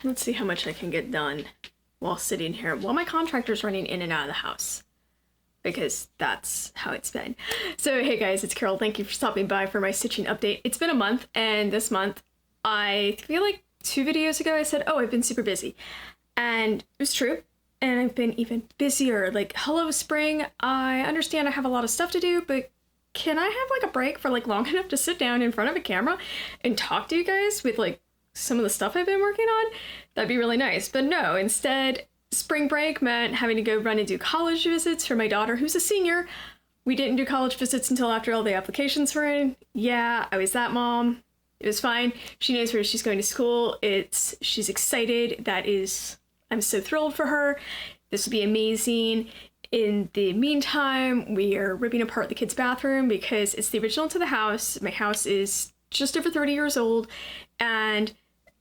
Let's see how much I can get done while sitting here while my contractor's running in and out of the house, because that's how it's been. So hey guys, it's Carol. Thank you for stopping by for my stitching update. It's been a month, and this month I feel like 2 videos ago I said, oh, I've been super busy, and it was true. And I've been even busier. Like, hello spring, I understand I have a lot of stuff to do, but can I have like a break for like long enough to sit down in front of a camera and talk to you guys with like some of the stuff I've been working on? That'd be really nice. But no, instead, spring break meant having to go run and do college visits for my daughter, who's a senior. We didn't do college visits until after all the applications were in. Yeah, I was that mom. It was fine. She knows where she's going to school. She's excited. I'm so thrilled for her. This will be amazing. In the meantime, we are ripping apart the kids' bathroom because it's the original to the house. My house is just over 30 years old, and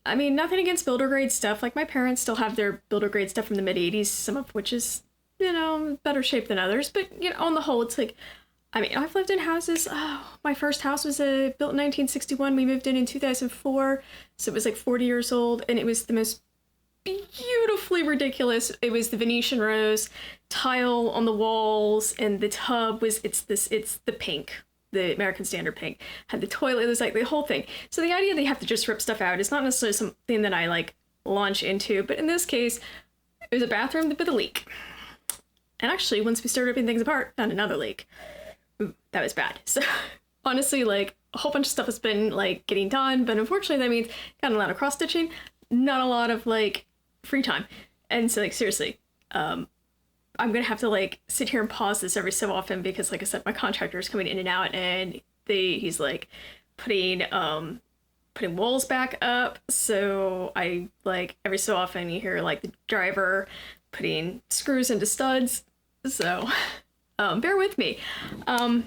I mean, nothing against builder grade stuff. Like, my parents still have their builder grade stuff from the mid 80s, some of which is, better shape than others. But, on the whole, it's like, I mean, I've lived in houses. Oh, my first house was built in 1961. We moved in 2004. So it was like 40 years old, and it was the most beautifully ridiculous. It was the Venetian rose tile on the walls, and the tub it's the pink, the American Standard pink, had the toilet. It was like the whole thing. So the idea that you have to just rip stuff out is not necessarily something that I like launch into, but in this case, it was a bathroom with a leak. And actually, once we started ripping things apart, found another leak. Ooh, that was bad. So honestly, like, a whole bunch of stuff has been like getting done, but unfortunately that means got a lot of cross stitching, not a lot of like free time. And so, like, seriously, I'm gonna have to like sit here and pause this every so often because, like I said, my contractor is coming in and out, and he's like putting walls back up. So I, like, every so often you hear like the driver putting screws into studs. So bear with me. But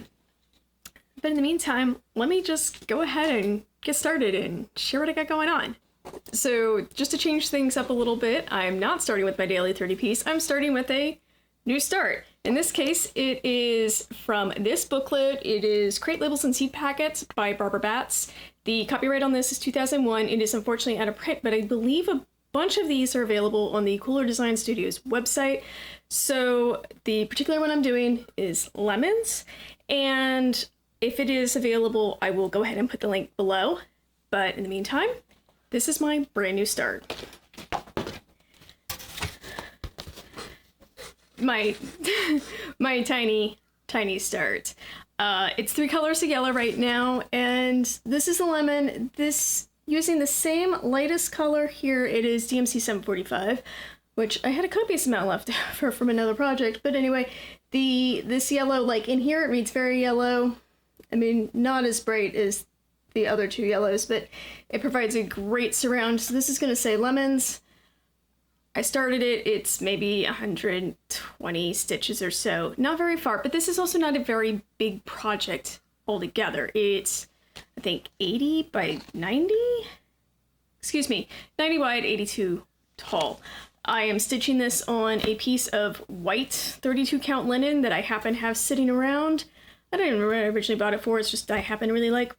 in the meantime, let me just go ahead and get started and share what I got going on. So just to change things up a little bit, I'm not starting with my daily 30 piece. I'm starting with a new start. In this case, it is from this booklet. It is Crate Labels and Seed Packets by Barbara Batts. The copyright on this is 2001. It is unfortunately out of print, but I believe a bunch of these are available on the Cooler Design Studios website. So the particular one I'm doing is lemons, and if it is available, I will go ahead and put the link below. But in the meantime, this is my brand new start. My tiny start. It's 3 colors of yellow right now, and this is a lemon. This, using the same lightest color here, it is DMC 745, which I had a copious amount left from another project. But anyway, this yellow, like in here, it reads very yellow. I mean, not as bright as the other 2 yellows, but it provides a great surround. So this is going to say lemons. I started it, it's maybe 120 stitches or so, not very far, but this is also not a very big project altogether. It's, I think, 80 by 90? Excuse me, 90 wide, 82 tall. I am stitching this on a piece of white 32 count linen that I happen to have sitting around. I don't even remember what I originally bought it for, it's just I happen to really like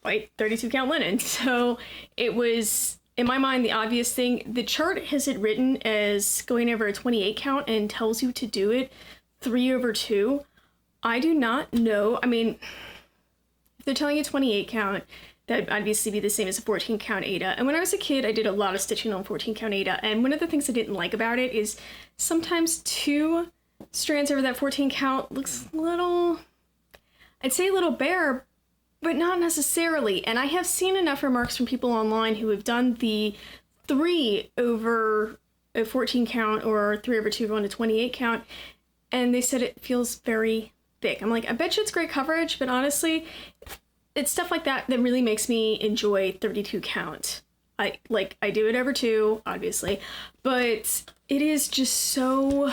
white 32 count linen. So it was, in my mind, the obvious thing. The chart has it written as going over a 28 count and tells you to do it 3/2. I do not know. I mean, if they're telling you 28 count, that'd obviously be the same as a 14 count Aida. And when I was a kid, I did a lot of stitching on 14 count Aida. And one of the things I didn't like about it is sometimes 2 strands over that 14 count looks a little, I'd say a little bare, but not necessarily. And I have seen enough remarks from people online who have done the 3 over a 14 count or 3/2 on a 28 count, and they said it feels very thick. I'm like, I bet you it's great coverage, but honestly, it's stuff like that that really makes me enjoy 32 count. I do it over 2, obviously, but it is just so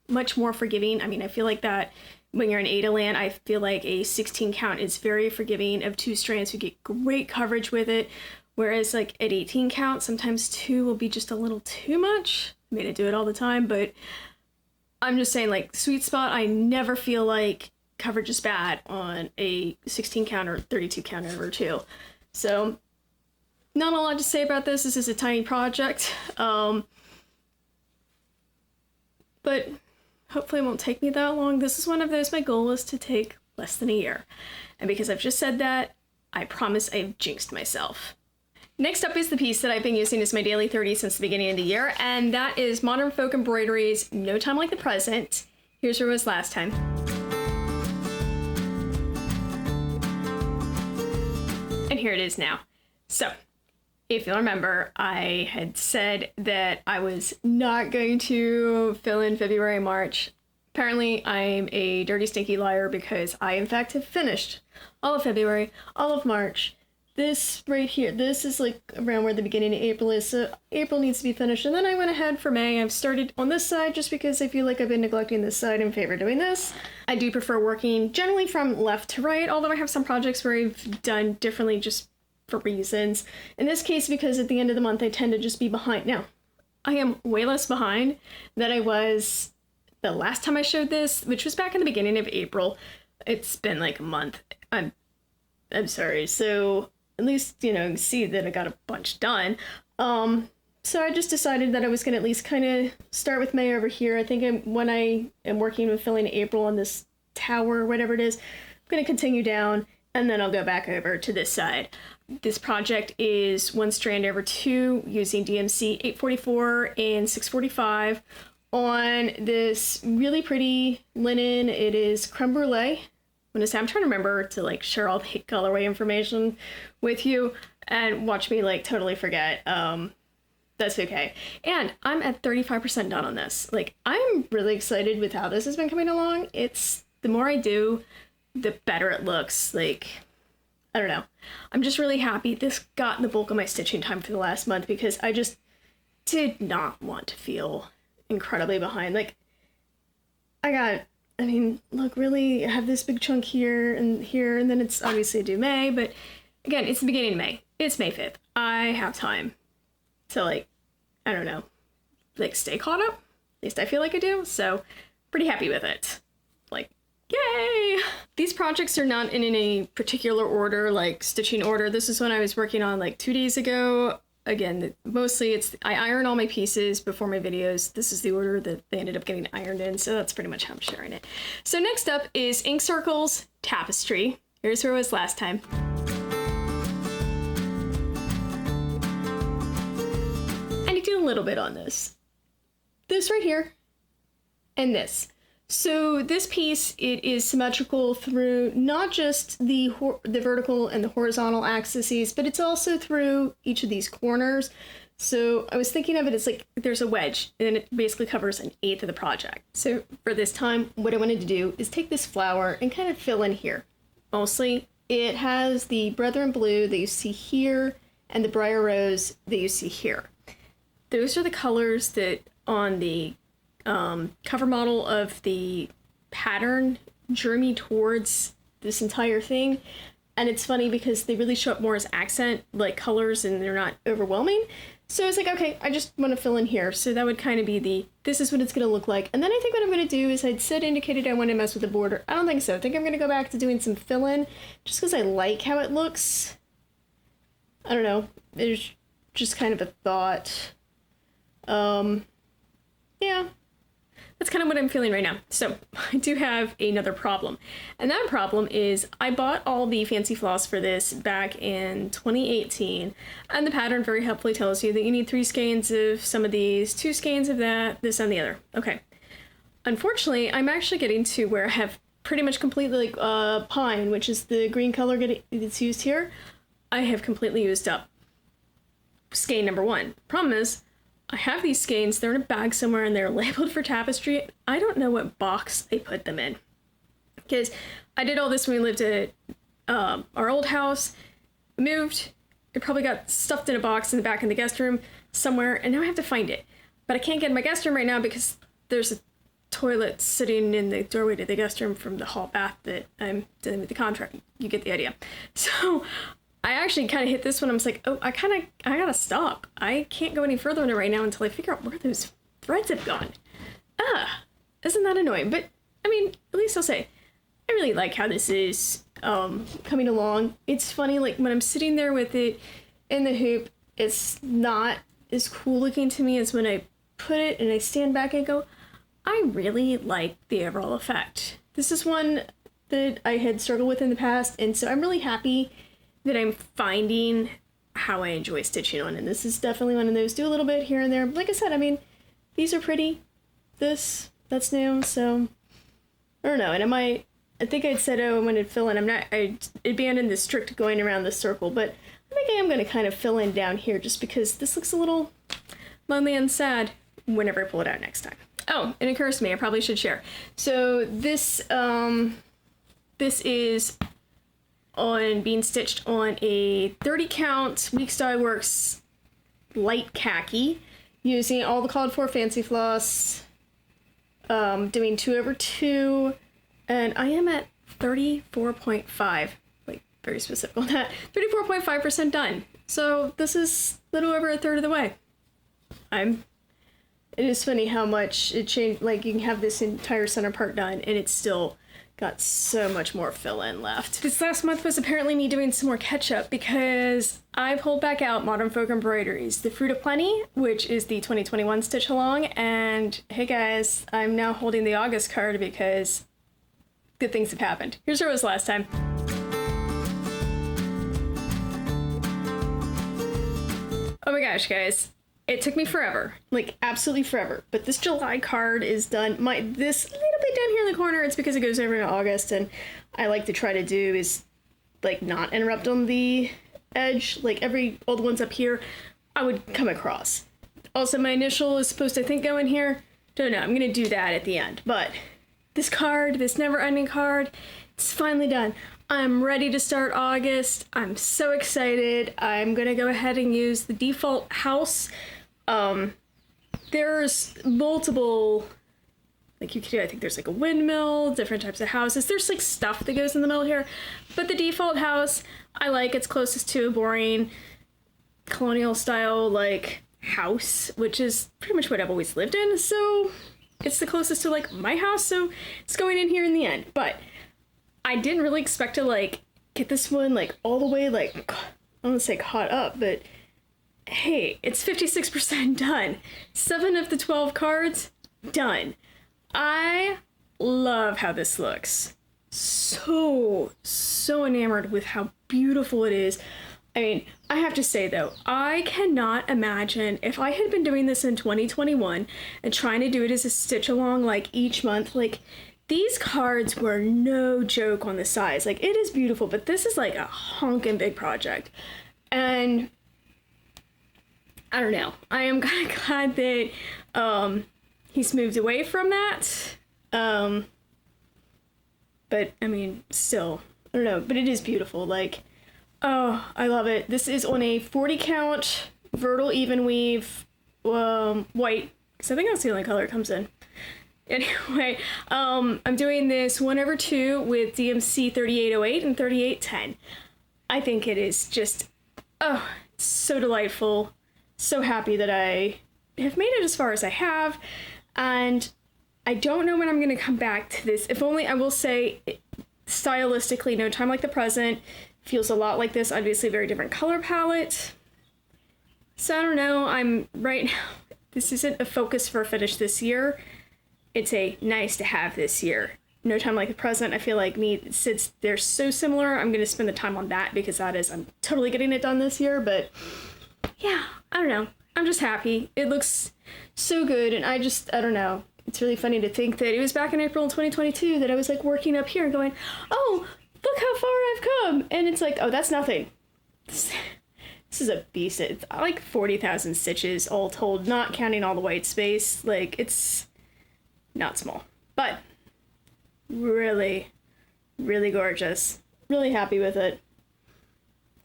much more forgiving. I mean, I feel like that when you're in Ada land, I feel like a 16 count is very forgiving of 2 strands. You get great coverage with it. Whereas like at 18 count, sometimes 2 will be just a little too much. I mean, I do it all the time, but I'm just saying, like, sweet spot, I never feel like coverage is bad on a 16 count or 32 count over 2. So not a lot to say about this. This is a tiny project. But hopefully it won't take me that long. This is one of those, my goal is to take less than a year. And because I've just said that, I promise I've jinxed myself. Next up is the piece that I've been using as my daily 30 since the beginning of the year, and that is Modern Folk Embroideries, No Time Like the Present. Here's where it was last time. And here it is now. So, if you'll remember, I had said that I was not going to fill in February and March. Apparently, I'm a dirty, stinky liar because I, in fact, have finished all of February, all of March. This right here, this is like around where the beginning of April is, so April needs to be finished. And then I went ahead for May. I've started on this side just because I feel like I've been neglecting this side in favor of doing this. I do prefer working generally from left to right, although I have some projects where I've done differently just for reasons. In this case, because at the end of the month, I tend to just be behind. Now, I am way less behind than I was the last time I showed this, which was back in the beginning of April. It's been like a month. I'm sorry. So at least, you know, see that I got a bunch done. So I just decided that I was going to at least kind of start with May over here. I think when I am working with filling April on this tower or whatever it is, I'm going to continue down and then I'll go back over to this side. This project is 1 strand over 2 using DMC 844 and 645 on this really pretty linen. It is creme brulee. I'm trying to remember to like share all the colorway information with you and watch me like totally forget. That's okay. And I'm at 35% done on this. Like, I'm really excited with how this has been coming along. It's the more I do, the better it looks. Like, I don't know. I'm just really happy. This got the bulk of my stitching time for the last month because I just did not want to feel incredibly behind. Like, look, really, I have this big chunk here, and then it's obviously due May, but again, it's the beginning of May. It's May 5th. I have time to, like, I don't know, like, stay caught up. At least I feel like I do, so pretty happy with it. Like, yay! These projects are not in any particular order, like stitching order. This is one I was working on like 2 days ago. Again, mostly I iron all my pieces before my videos. This is the order that they ended up getting ironed in, so that's pretty much how I'm sharing it. So next up is Ink Circles Tapestry. Here's where it was last time. And I did a little bit on this. This right here, and this. So this piece, it is symmetrical through not just the vertical and the horizontal axes, but it's also through each of these corners. So I was thinking of it as like there's a wedge, and it basically covers 1/8 of the project. So for this time, what I wanted to do is take this flower and kind of fill in here. Mostly, it has the Brethren Blue that you see here and the Briar Rose that you see here. Those are the colors that on the cover model of the pattern drew me towards this entire thing. And it's funny because they really show up more as accent like colors and they're not overwhelming. So it's like, okay, I just want to fill in here. So that would kind of be this is what it's going to look like. And then I think what I'm going to do is I'd indicated I want to mess with the border. I don't think so. I think I'm going to go back to doing some fill in just because I like how it looks. I don't know. It's just kind of a thought. Yeah. That's kind of what I'm feeling right now. So I do have another problem. And that problem is I bought all the fancy floss for this back in 2018. And the pattern very helpfully tells you that you need 3 skeins of some of these, 2 skeins of that, this and the other. Okay. Unfortunately, I'm actually getting to where I have pretty much completely like pine, which is the green color that's used here. I have completely used up skein number 1. Problem is, I have these skeins, they're in a bag somewhere and they're labeled for tapestry. I don't know what box I put them in. Because I did all this when we lived at our old house, moved, it probably got stuffed in a box in the back in the guest room somewhere, and now I have to find it. But I can't get in my guest room right now because there's a toilet sitting in the doorway to the guest room from the hall bath that I'm dealing with the contract. You get the idea. So I actually kind of hit this one. I was like, oh, I gotta stop. I can't go any further in it right now until I figure out where those threads have gone. Isn't that annoying? But, I mean, at least I'll say, I really like how this is coming along. It's funny, like, when I'm sitting there with it, in the hoop, it's not as cool looking to me as when I put it and I stand back and go, I really like the overall effect. This is one that I had struggled with in the past, and so I'm really happy that I'm finding how I enjoy stitching on, and this is definitely one of those. Do a little bit here and there. Like I said, I mean, these are pretty. That's new, so I don't know. And I think I'd said, oh, I'm going to fill in. I abandoned the strict going around the circle, but I think I am going to kind of fill in down here just because this looks a little lonely and sad whenever I pull it out next time. Oh, it occurs to me, I probably should share. So this is being stitched on a 30 count Weeks Dye Works light khaki using all the called for fancy floss, doing 2/2, and I am at 34.5, like very specific on that, 34.5% done. So this is a little over a third of the way. It is funny how much it changed. Like, you can have this entire center part done and it's still got so much more fill-in left. This last month was apparently me doing some more catch-up because I pulled back out Modern Folk Embroideries, the Fruit of Plenty, which is the 2021 stitch along, and hey guys, I'm now holding the August card because good things have happened. Here's where it was last time. Oh my gosh, guys. It took me forever, like absolutely forever, but this July card is done. This little bit down here in the corner, it's because it goes over into August, and I like to try to do is like not interrupt on the edge. Like all the ones up here, I would come across. Also, my initial is supposed to, I think, go in here. Don't know, I'm gonna do that at the end. But this card, this never-ending card, it's finally done. I'm ready to start August. I'm so excited. I'm gonna go ahead and use the default house. There's multiple, like you could do, I think there's like a windmill, different types of houses. There's like stuff that goes in the middle here, but the default house, I like. It's closest to a boring colonial style like house, which is pretty much what I've always lived in. So it's the closest to like my house. So it's going in here in the end, but I didn't really expect to like get this one like all the way, like, I don't want to say caught up, but hey, it's 56% done. 7 of the 12 cards done. I love how this looks. So enamored with how beautiful it is. I mean, I have to say though, I cannot imagine if I had been doing this in 2021 and trying to do it as a stitch along like each month, like these cards were no joke on the size. Like, it is beautiful, but this is like a honkin' big project. And I don't know. I am kind of glad that he's moved away from that. But I mean, still, I don't know. But it is beautiful. Like, oh, I love it. This is on a 40 count Vertical Even Weave white, because I think that's the only color it comes in. Anyway, I'm doing this 1/2 with DMC 3808 and 3810. I think it is just, oh, so delightful. So happy that I have made it as far as I have, and I don't know when I'm going to come back to this. If only, I will say, stylistically, No Time Like the Present feels a lot like this. Obviously, a very different color palette. So I don't know. Right now, this isn't a focus for a finish this year. It's a nice to have this year. No Time Like the Present, I feel like since they're so similar, I'm going to spend the time on that because I'm totally getting it done this year. But yeah, I don't know. I'm just happy. It looks so good, and I don't know. It's really funny to think that it was back in April 2022 that I was like working up here and going, oh, look how far I've come. And it's like, oh, that's nothing. This is a beast. It's like 40,000 stitches all told, not counting all the white space. Like, it's not small, but really, really gorgeous. Really happy with it.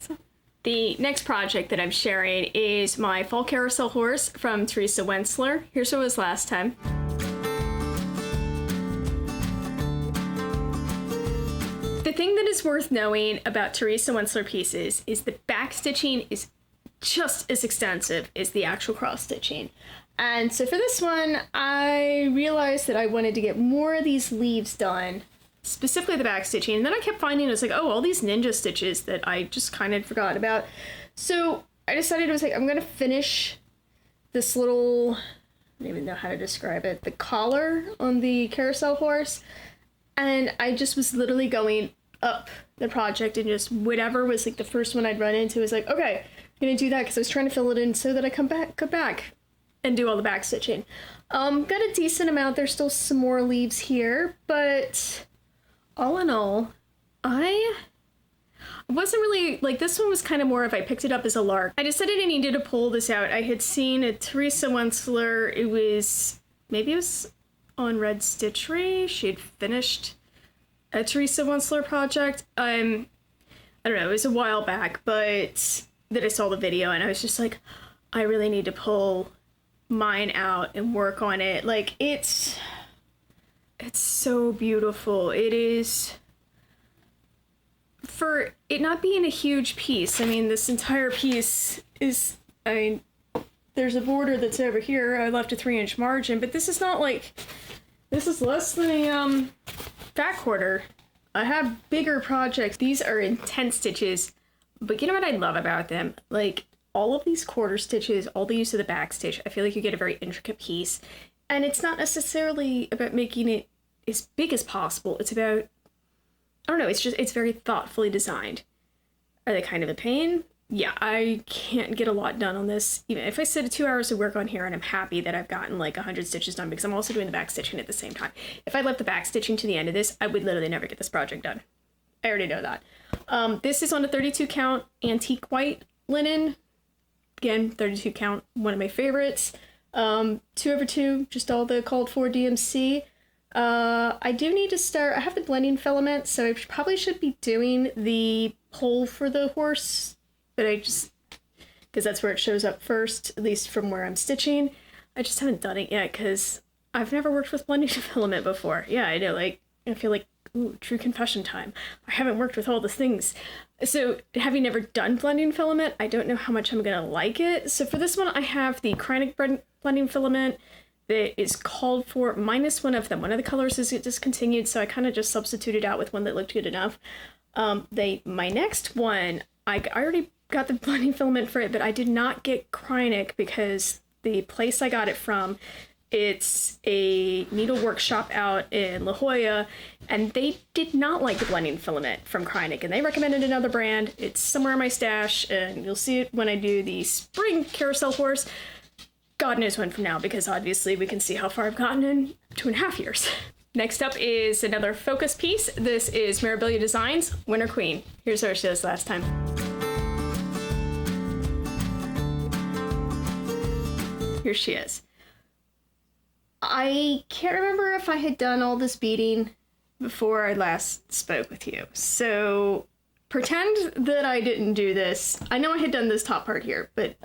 So, the next project that I'm sharing is my Fall Carousel horse from Teresa Wensler. Here's what it was last time. The thing that is worth knowing about Teresa Wensler pieces is the back stitching is just as extensive as the actual cross stitching. And so for this one, I realized that I wanted to get more of these leaves done, specifically the back stitching. And then I kept finding, it was like, oh, all these ninja stitches that I just kind of forgot about. So I decided I was like, I'm gonna finish this little, I don't even know how to describe it, the collar on the carousel horse. And I just was literally going up the project and just whatever was like the first one I'd run into was like, okay, I'm gonna do that because I was trying to fill it in so that I come back and do all the back stitching. Got a decent amount. There's still some more leaves here, but all in all, I wasn't really, like, this one was kind of more of I picked it up as a lark. I decided I needed to pull this out. I had seen a Teresa Wensler, maybe it was on Red Stitchery. She had finished a Teresa Wensler project. I don't know, it was a while back, but that I saw the video and I was just like, I really need to pull mine out and work on it. Like, it's so beautiful. It is, for it not being a huge piece. I mean, this entire piece is, there's a border that's over here. I left a 3-inch margin, but this is not like, this is less than a fat quarter. I have bigger projects. These are intense stitches, but you know what I love about them? Like, all of these quarter stitches, all the use of the back stitch, I feel like you get a very intricate piece. And it's not necessarily about making it as big as possible. It's about, I don't know, it's very thoughtfully designed. Are they kind of a pain? Yeah, I can't get a lot done on this. Even if I sit 2 hours of work on here and I'm happy that I've gotten like 100 stitches done because I'm also doing the back stitching at the same time. If I left the back stitching to the end of this, I would literally never get this project done. I already know that. This is on a 32 count antique white linen. Again, 32 count, one of my favorites. 2/2, just all the called for DMC. I do need to start, I have the blending filament, so I probably should be doing the pole for the horse, but because that's where it shows up first, at least from where I'm stitching. I just haven't done it yet because I've never worked with blending filament before. Yeah, I know, like, I feel like, ooh, true confession time. I haven't worked with all the things. So having never done blending filament, I don't know how much I'm gonna like it. So for this one, I have the Kreinik blending filament that is called for minus one of them. One of the colors is discontinued, so I kind of just substituted out with one that looked good enough. My next one, I already got the blending filament for it, but I did not get Kreinik because the place I got it from, it's a needle workshop out in La Jolla, and they did not like the blending filament from Kreinik, and they recommended another brand. It's somewhere in my stash, and you'll see it when I do the spring carousel horse. God knows when from now, because obviously we can see how far I've gotten in 2.5 years. Next up is another focus piece. This is Mirabilia Designs Winter Queen. Here's how she was last time. Here she is. I can't remember if I had done all this beading before I last spoke with you. So pretend that I didn't do this. I know I had done this top part here, but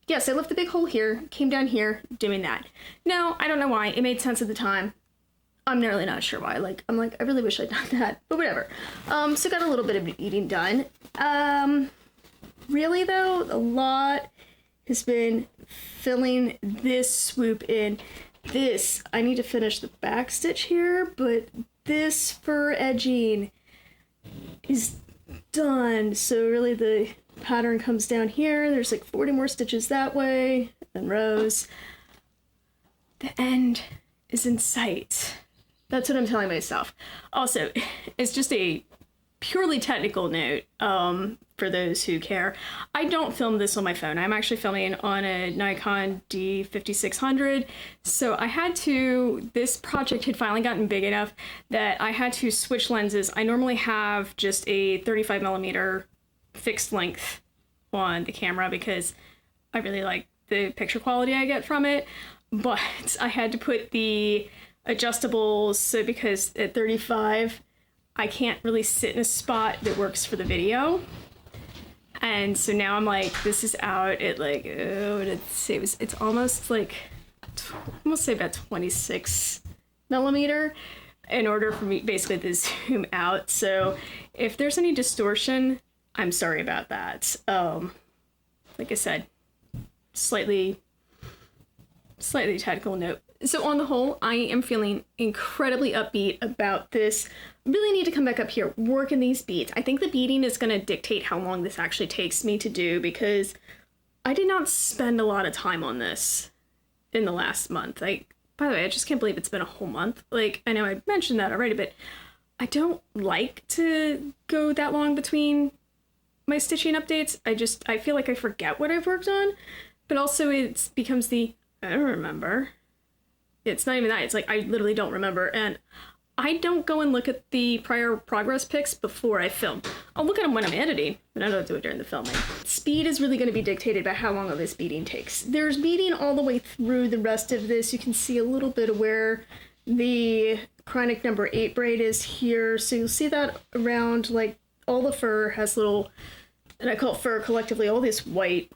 yes, I left the big hole here, came down here, doing that. Now, I don't know why. It made sense at the time. I'm really not sure why. I'm like, I really wish I'd done that, but whatever. So got a little bit of beading done. Really though, a lot has been filling this swoop in. This, I need to finish the back stitch here, but this fur edging is done. So really the pattern comes down here. There's like 40 more stitches that way, and rows. The end is in sight. That's what I'm telling myself. Also, it's just a purely technical note, for those who care. I don't film this on my phone. I'm actually filming on a Nikon D5600. So I had to, this project had finally gotten big enough that I had to switch lenses. I normally have just a 35mm fixed length on the camera because I really like the picture quality I get from it. But I had to put the adjustables, so because at 35, I can't really sit in a spot that works for the video. And so now I'm like, this is out at like, it's almost like, almost say about 26mm in order for me basically to zoom out. So if there's any distortion, I'm sorry about that. Like I said, slightly technical note. So on the whole, I am feeling incredibly upbeat about this. Really need to come back up here, work in these beads. I think the beading is going to dictate how long this actually takes me to do because I did not spend a lot of time on this in the last month. By the way, I just can't believe it's been a whole month. Like, I know I mentioned that already, but I don't like to go that long between my stitching updates. I feel like I forget what I've worked on, but also it becomes I don't remember. It's not even that. It's like, I literally don't remember. And I don't go and look at the prior progress pics before I film. I'll look at them when I'm editing, but I don't do it during the filming. Speed is really going to be dictated by how long all this beading takes. There's beading all the way through the rest of this. You can see a little bit of where the chronic number 8 braid is here. So you'll see that around, like, all the fur has little, and I call it fur collectively, all this white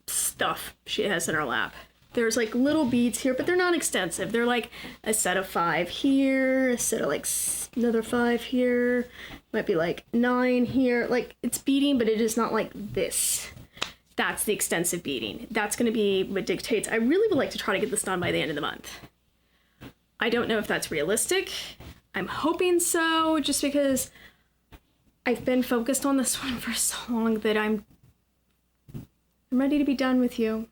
stuff she has in her lap. There's like little beads here, but they're not extensive. They're like a set of 5 here, a set of like another 5 here, might be like 9 here. Like, it's beading, but it is not like this. That's the extensive beading. That's going to be what dictates. I really would like to try to get this done by the end of the month. I don't know if that's realistic. I'm hoping so, just because I've been focused on this one for so long that I'm ready to be done with you.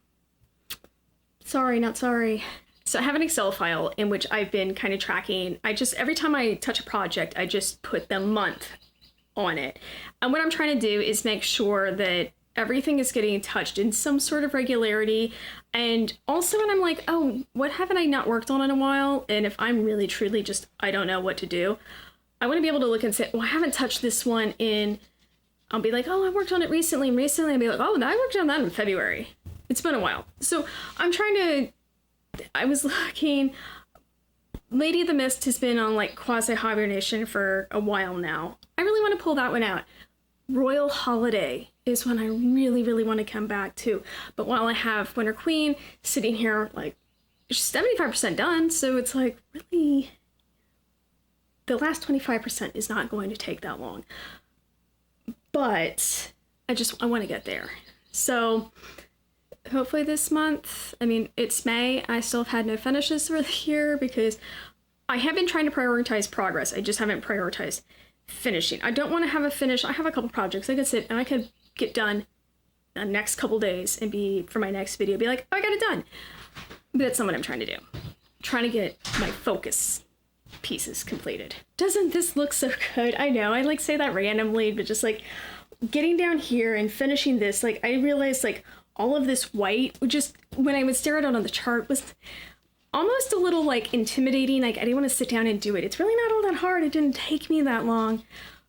Sorry, not sorry. So I have an Excel file in which I've been kind of tracking. Every time I touch a project, I just put the month on it. And what I'm trying to do is make sure that everything is getting touched in some sort of regularity. And also when I'm like, oh, what haven't I not worked on in a while? And if I'm really truly just, I don't know what to do, I want to be able to look and say, well, I haven't touched this one in, I'll be like, oh, I worked on it recently. And recently I'll be like, oh, I worked on that in February. It's been a while. So I was looking, Lady of the Mist has been on like quasi-hibernation for a while now. I really want to pull that one out. Royal Holiday is one I really, really want to come back to. But while I have Winter Queen sitting here, like, 75% done, so it's like, really, the last 25% is not going to take that long. But I want to get there. So hopefully this month, I mean, it's May. I still have had no finishes for the year because I have been trying to prioritize progress. I just haven't prioritized finishing. I don't want to have a finish. I have a couple projects I could sit and I could get done the next couple days and for my next video, be like, oh, I got it done. But that's not what I'm trying to do. I'm trying to get my focus pieces completed. Doesn't this look so good? I know, I like say that randomly, but just like getting down here and finishing this, like I realized like all of this white, just when I would stare at it on the chart, was almost a little like intimidating. Like I didn't want to sit down and do it. It's really not all that hard. It didn't take me that long,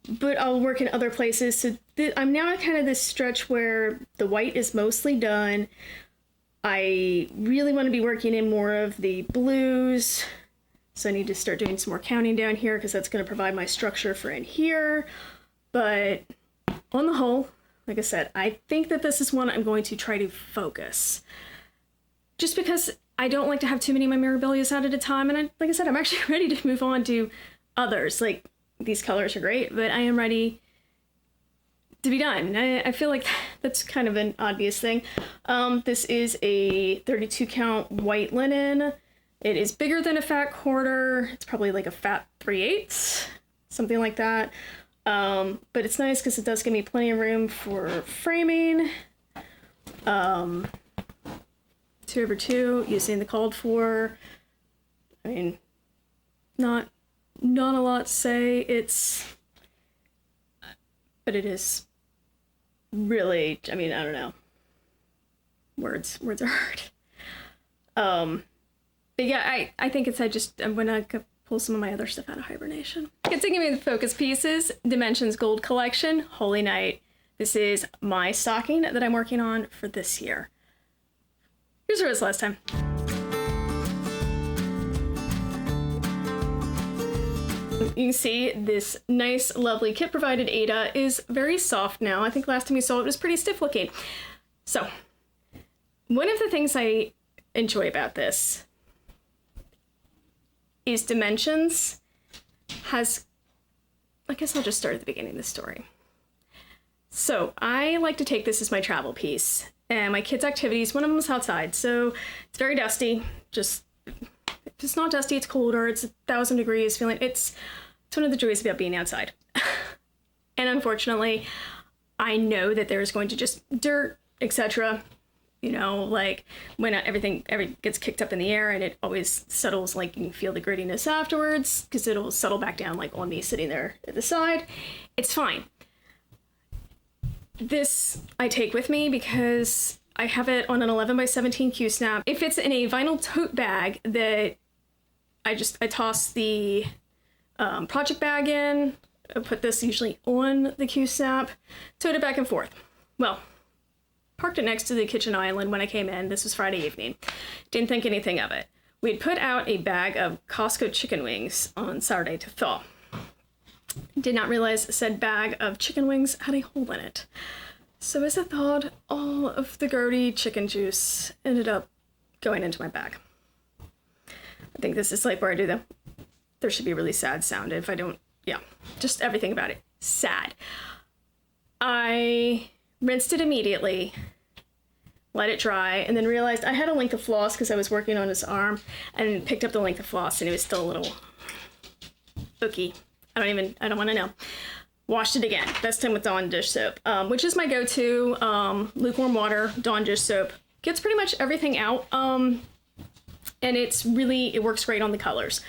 but I'll work in other places. So I'm now at kind of this stretch where the white is mostly done. I really want to be working in more of the blues. So I need to start doing some more counting down here because that's going to provide my structure for in here. But on the whole, like I said, I think that this is one I'm going to try to focus. Just because I don't like to have too many memorabilias out at a time. And like I said, I'm actually ready to move on to others. Like, these colors are great, but I am ready to be done. I feel like that's kind of an obvious thing. This is a 32 count white linen. It is bigger than a fat quarter. It's probably like a fat 3/8, something like that. But it's nice because it does give me plenty of room for framing. 2/2 using the called for. I mean, not a lot to say. But it is really, I mean, I don't know. Words are hard. But yeah, I think I'm gonna pull some of my other stuff out of hibernation. Continuing with focus pieces, Dimensions Gold Collection, Holy Night. This is my stocking that I'm working on for this year. Here's where it was last time. You can see this nice, lovely kit-provided Ada is very soft now. I think last time you saw it was pretty stiff looking. So, one of the things I enjoy about this is Dimensions has, I guess I'll just start at the beginning of the story. So I like to take this as my travel piece and my kids' activities. One of them is outside, so it's very dusty. Just, if it's not dusty, it's colder. It's 1,000 degrees. It's one of the joys about being outside. And unfortunately, I know that there's going to just dirt, etc. You know, like when everything gets kicked up in the air and it always settles, like you can feel the grittiness afterwards because it'll settle back down like on me sitting there at the side. It's fine. This I take with me because I have it on an 11x17 Q-snap. It fits in a vinyl tote bag that I toss the project bag in. I put this usually on the Q-snap, tote it back and forth. Well, parked it next to the kitchen island when I came in. This was Friday evening. Didn't think anything of it. We'd put out a bag of Costco chicken wings on Saturday to thaw. Did not realize said bag of chicken wings had a hole in it. So as I thawed, all of the grody chicken juice ended up going into my bag. I think this is like where I do there should be a really sad sound if I don't, yeah, just everything about it. Sad. I rinsed it immediately, let it dry, and then realized I had a length of floss because I was working on his arm, and picked up the length of floss and it was still a little ooky. I don't want to know. Washed it again, this time with Dawn dish soap, which is my go-to, lukewarm water, Dawn dish soap. Gets pretty much everything out, and it works great on the colors.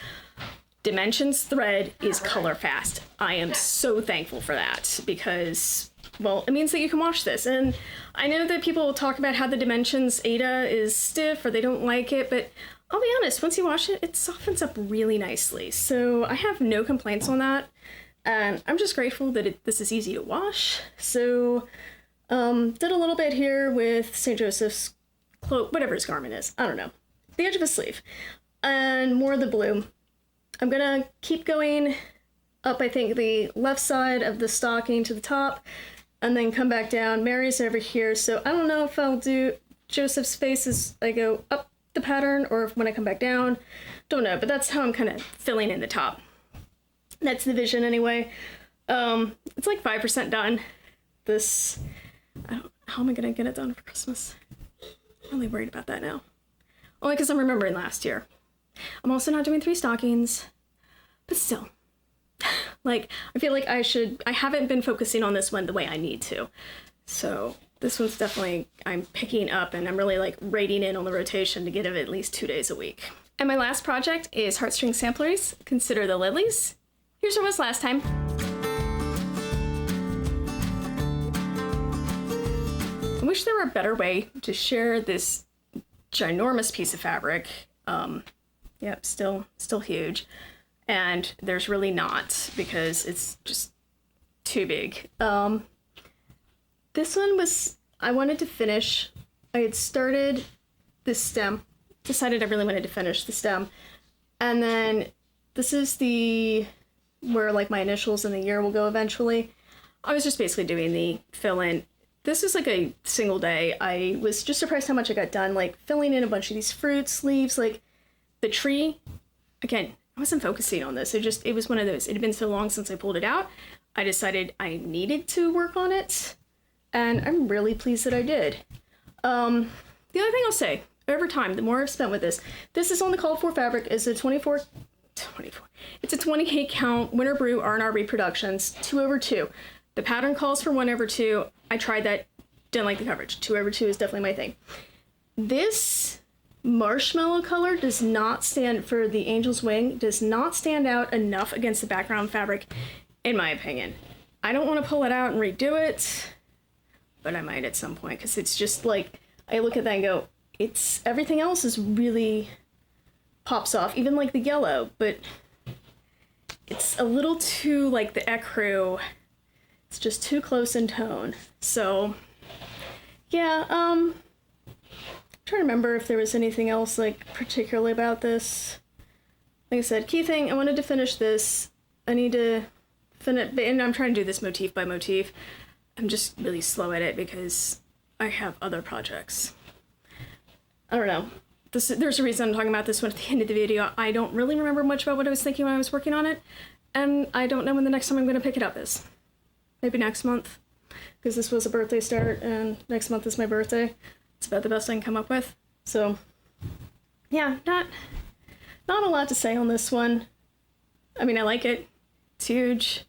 Dimensions thread is color fast. I am so thankful for that because, well, it means that you can wash this. And I know that people talk about how the Dimensions Ada is stiff or they don't like it, but I'll be honest, once you wash it, it softens up really nicely. So I have no complaints on that. And I'm just grateful that this is easy to wash. So did a little bit here with St. Joseph's cloak, whatever his garment is. I don't know. The edge of his sleeve. And more of the blue. I'm gonna keep going up, I think, the left side of the stocking to the top, and then come back down. Mary's over here, so I don't know if I'll do Joseph's face as I go up the pattern or if when I come back down. Don't know, but that's how I'm kind of filling in the top. That's the vision anyway. It's like 5% done. How am I gonna get it done for Christmas? I'm really worried about that now. Only because I'm remembering last year. I'm also not doing 3 stockings, but still, like, I feel like I haven't been focusing on this one the way I need to. So this one's definitely, I'm picking up and I'm really like rating in on the rotation to get it at least 2 days a week. And my last project is Heartstring Samplers. Consider the Lilies. Here's what was last time. I wish there were a better way to share this ginormous piece of fabric. Yep, still huge. And there's really not because it's just too big. This one was, I wanted to finish. I had started this stem, decided I really wanted to finish the stem. And then this is where like my initials and the year will go eventually. I was just basically doing the fill in. This was like a single day. I was just surprised how much I got done, like filling in a bunch of these fruits, leaves, like the tree. Again, I wasn't focusing on this. It was one of those. It had been so long since I pulled it out. I decided I needed to work on it, and I'm really pleased that I did. The other thing I'll say, over time, the more I've spent with this is on the called for fabric. It's a 24. It's a 28 count Winter Brew R&R Reproductions 2/2. The pattern calls for 1/2. I tried that, didn't like the coverage. 2/2 is definitely my thing. This marshmallow color does not stand for the Angel's Wing, does not stand out enough against the background fabric, in my opinion. I don't want to pull it out and redo it, but I might at some point, because it's just like, I look at that and go, everything else is really pops off, even like the yellow, but it's a little too like the ecru. It's just too close in tone. So yeah, I'm trying to remember if there was anything else like particularly about this. Like I said, key thing, I wanted to finish this. I need to finish, and I'm trying to do this motif by motif. I'm just really slow at it because I have other projects. I don't know. There's a reason I'm talking about this one at the end of the video. I don't really remember much about what I was thinking when I was working on it, and I don't know when the next time I'm going to pick it up is. Maybe next month, because this was a birthday start, and next month is my birthday. It's about the best I can come up with. So, yeah, not a lot to say on this one. I mean, I like it. It's huge.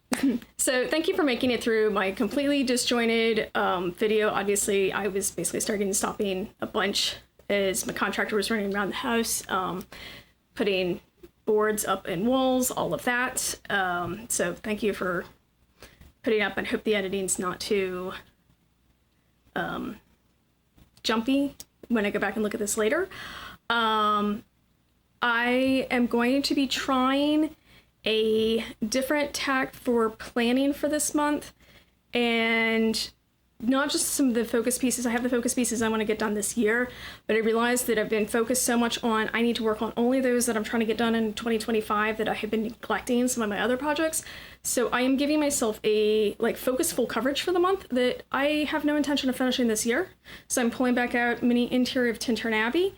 So thank you for making it through my completely disjointed video. Obviously, I was basically starting and stopping a bunch as my contractor was running around the house, putting boards up in walls, all of that. So thank you for putting up, and hope the editing's not too jumpy when I go back and look at this later. I am going to be trying a different tack for planning for this month, and not just some of the focus pieces. I have the focus pieces I want to get done this year, but I realized that I've been focused so much on I need to work on only those that I'm trying to get done in 2025 that I have been neglecting some of my other projects. So I am giving myself a focus full coverage for the month that I have no intention of finishing this year. So I'm pulling back out mini interior of Tintern Abbey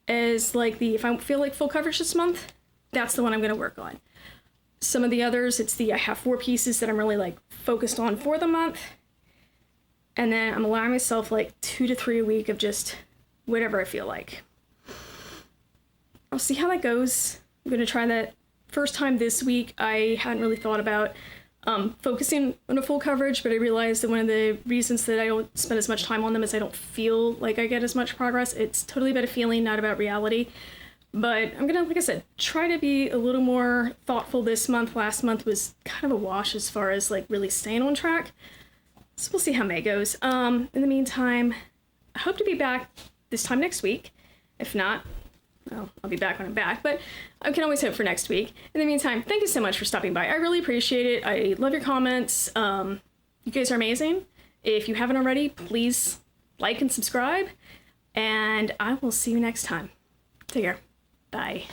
as if I feel like full coverage this month, that's the one I'm going to work on. Some of the others, I have 4 pieces that I'm really focused on for the month. And then I'm allowing myself 2 to 3 a week of just whatever I feel like. I'll see how that goes. I'm going to try that. First time this week, I hadn't really thought about focusing on a full coverage, but I realized that one of the reasons that I don't spend as much time on them is I don't feel like I get as much progress. It's totally about a feeling, not about reality. But I'm gonna, like I said, try to be a little more thoughtful this month. Last month was kind of a wash as far as really staying on track. So we'll see how May goes. In the meantime, I hope to be back this time next week. If not, well, I'll be back when I'm back, but I can always hope for next week. In the meantime, thank you so much for stopping by. I really appreciate it. I love your comments. You guys are amazing. If you haven't already, please like and subscribe, and I will see you next time. Take care. Bye.